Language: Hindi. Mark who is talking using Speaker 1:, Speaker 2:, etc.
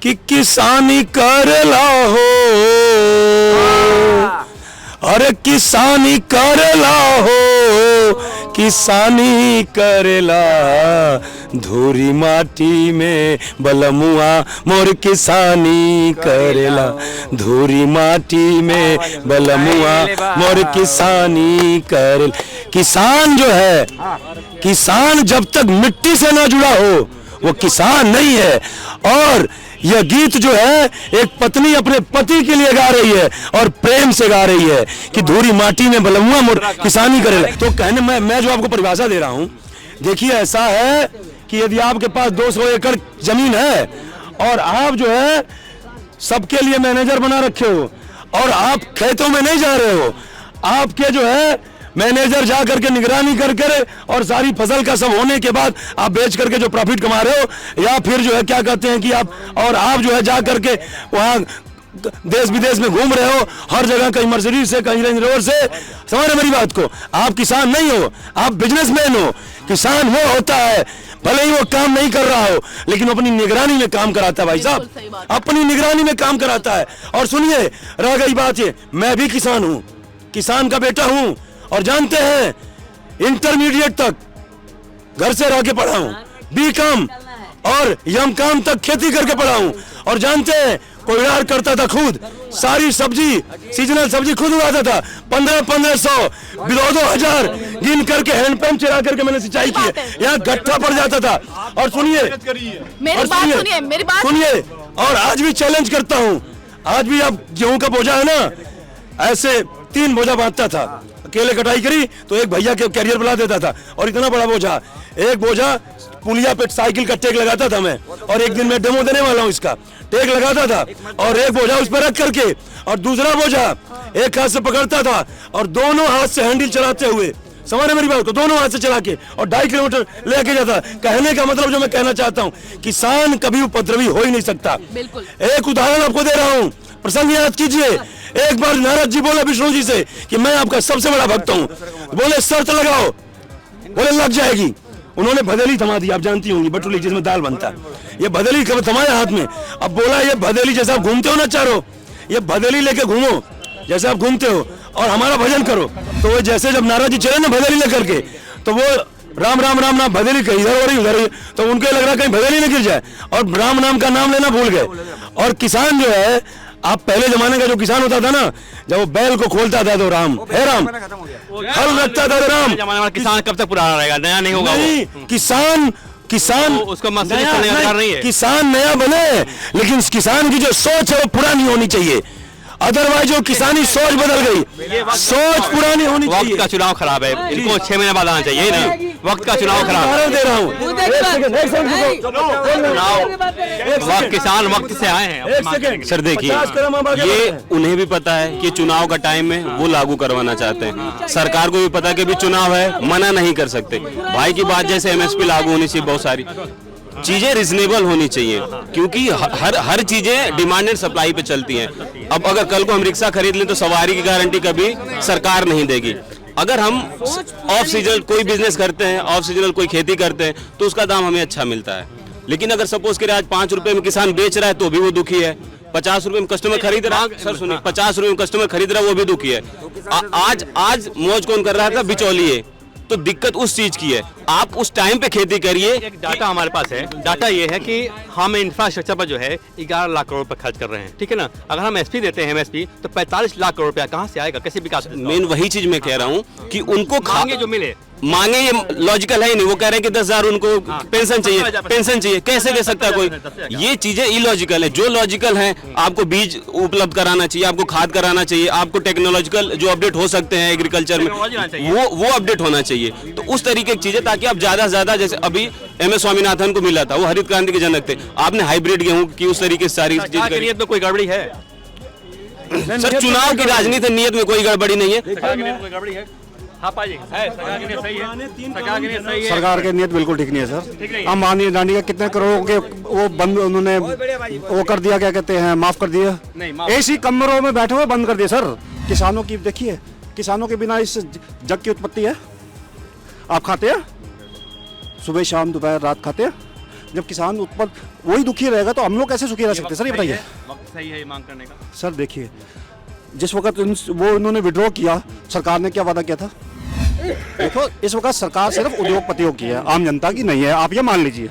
Speaker 1: कि किसानी करेला हो, अरे किसानी करेला हो, किसानी करेला धूरी माटी में बलमुआ मोर किसानी करेला, धूरी माटी में बलमुआ मोर किसानी करेला। किसान जो है, किसान जब तक मिट्टी से ना जुड़ा हो वो किसान नहीं है। और यह गीत जो है एक पत्नी अपने पति के लिए गा रही है और प्रेम से गा रही है कि धूरी माटी में बलमुआ मोर किसानी करेला। तो कहने मैं जो आपको परिभाषा दे रहा हूं, देखिए ऐसा है कि यदि आपके पास 200 एकड़ जमीन है और आप जो है सबके लिए मैनेजर बना रखे हो और आप खेतों में नहीं जा रहे हो, आपके जो है मैनेजर जा करके निगरानी करके और सारी फसल का सब होने के बाद आप बेच करके जो प्रॉफिट कमा रहे हो, या फिर जो है क्या कहते हैं कि आप जो है जा करके वहां देश विदेश में घूम रहे हो, हर जगह कहीं मर्सिडीज से कहीं रेंज रोवर से। समझ रहे मेरी बात को? आप किसान नहीं हो, आप बिजनेसमैन हो। किसान वो होता है भले ही वो काम नहीं कर रहा हो लेकिन अपनी निगरानी में काम कराता है। भाई साहब, अपनी निगरानी में काम कराता है। और सुनिए, रह गई बात ये, मैं भी किसान हूं, किसान का बेटा हूं और जानते हैं इंटरमीडिएट तक घर से रह के पढ़ा हूं, बीकॉम और एमकॉम तक खेती करके पढ़ा हूं। और जानते हैं कोयलार करता था खुद, सारी सब्जी सीजनल सब्जी खुद उगाता था। 1500 2,000 गिन करके हैंडपंप चला करके मैंने सिंचाई की है, यहाँ गट्ठा पड़ जाता था। और सुनिए मेरी बात सुनिए, और आज भी चैलेंज करता हूँ, आज भी आप गेहूं का बोझा है ना, ऐसे 3 बोझा बांटता था, अकेले कटाई करी तो एक भैया के कैरियर बुला देता था और इतना बड़ा बोझा, एक बोझा पुलिया पे साइकिल का टेक लगाता था मैं, और एक दिन मैं डेमो देने वाला हूँ इसका, टेक लगाता था और एक बोझा उस पर रख करके और दूसरा बोझा एक हाथ से पकड़ता था और दोनों हाथ से हैंडल चलाते हुए, समझ रहे मेरी बात को, दोनों हाथ से चला के और 2.5 किलोमीटर लेके जाता। कहने का मतलब जो मैं कहना चाहता हूँ, किसान कभी उपद्रवी हो ही नहीं सकता। एक उदाहरण आपको दे रहा हूँ, प्रसंग याद कीजिए। एक बार नारद जी बोले विष्णु जी से कि मैं आपका सबसे बड़ा भक्त हूँ, बोले शर्त लगाओ, बोले लग जाएगी। उन्होंने भदेली थमा दी, आप जानती होंगी बटुली जिसमें दाल बनता है, ये भदेली कब थमाया हाथ में। अब बोला ये भदेली जैसे आप घूमते हो ना चारों, ये भदेली लेके घूमो जैसे आप घूमते हो और हमारा भजन करो। तो जैसे जब नारद जी चले ना भदेली लेकर के, तो वो राम राम राम नाम भदेली कही इधर हो रही उधर, तो उनको लग रहा कहीं भदेली न गिर जाए और राम नाम का नाम लेना भूल गए। और किसान जो है, आप पहले जमाने का जो किसान होता था ना, जब वो बैल को खोलता था तो राम है, राम हल रखता था तो राम।
Speaker 2: किसान कब तक पुराना रहेगा, नया नहीं होगा?
Speaker 1: नहीं, किसान
Speaker 2: उसका मसला नहीं है,
Speaker 1: किसान नया बने लेकिन किसान की जो सोच है वो पुरानी होनी चाहिए। अदरवाइज जो किसानी सोच बदल गई, सोच पुरानी होनी चाहिए।
Speaker 2: वक्त का चुनाव खराब है, इनको 6 महीने बाद आना चाहिए ना, वक्त का चुनाव खराब
Speaker 1: दे रहा हूँ।
Speaker 2: किसान वक्त से आए हैं। सर देखिए, ये उन्हें भी पता है कि चुनाव का टाइम है, वो लागू करवाना चाहते हैं। सरकार को भी पता है कि भी चुनाव है, मना नहीं कर सकते। भाई की बात जैसे MSP लागू होनी चाहिए, बहुत सारी चीजें रिजनेबल होनी चाहिए, क्योंकि हर चीजें डिमांड एंड सप्लाई पे चलती हैं। अब अगर कल को हम रिक्शा खरीद लें तो सवारी की गारंटी कभी सरकार नहीं देगी। अगर हम ऑफ सीजनल कोई बिजनेस करते हैं, ऑफ सीजनल कोई खेती करते हैं, तो उसका दाम हमें अच्छा मिलता है। लेकिन अगर सपोज करें आज 5 रुपए में किसान बेच रहा है तो भी वो दुखी है, 50 रुपए में कस्टमर खरीद रहा है, सर सुनिए, 50 रुपए में कस्टमर खरीद रहा है वो भी दुखी है। आज मौज कौन कर रहा था? बिचौलिए। तो दिक्कत उस चीज की है, आप उस टाइम पे खेती करिए।
Speaker 3: एक डाटा हमारे पास है, डाटा ये है कि हम इंफ्रास्ट्रक्चर पर जो है 11 लाख करोड़ रुपए खर्च कर रहे हैं, ठीक है ना। अगर हम SP देते हैं MSP तो 45 लाख करोड़ रुपया कहाँ से आएगा, कैसे विकास?
Speaker 2: मेन वही चीज मैं कह रहा हूँ कि उनको
Speaker 3: मांगे जो मिले
Speaker 2: मांगे, ये लॉजिकल है ही नहीं। वो कह रहे हैं कि 10,000 उनको पेंशन चाहिए, कैसे दे सकता है कोई? ये चीजें इलॉजिकल है। जो लॉजिकल है, आपको बीज उपलब्ध कराना चाहिए, आपको खाद कराना चाहिए, आपको टेक्नोलॉजिकल जो अपडेट हो सकते हैं एग्रीकल्चर में वो अपडेट होना चाहिए। तो उस तरीके की चीजें, ताकि आप ज्यादा से ज्यादा, जैसे अभी MS स्वामीनाथन को मिला था, वो हरित क्रांति के जनक थे, आपने हाइब्रिड गेहूं की उस तरीके से सारी चीजें।
Speaker 3: तो कोई गड़बड़ी है?
Speaker 2: सर चुनाव की राजनीति नियत में कोई गड़बड़ी नहीं है।
Speaker 4: सरकार की नियत बिल्कुल ठीक नहीं है सर। हम माननीय दांडी का कितने करोड़ के वो बंद उन्होंने वो कर दिया, क्या कहते हैं, माफ कर दिया। ऐसी कमरों में बैठे हुए बंद कर दिए सर। किसानों की देखिए, किसानों के बिना इस जग की उत्पत्ति है? आप खाते हैं सुबह शाम दोपहर रात खाते हैं? जब किसान उत्पन्न वही दुखी रहेगा तो हम लोग कैसे सुखी रह सकते हैं सर, ये बताइए।
Speaker 3: वक्त सही है ये मांग करने का?
Speaker 4: सर देखिए, जिस वक्त वो उन्होंने विड्रॉ किया, सरकार ने क्या वादा किया था? देखो, इस वक्त सरकार सिर्फ उद्योगपतियों की है, आम जनता की नहीं है, आप ये मान लीजिए।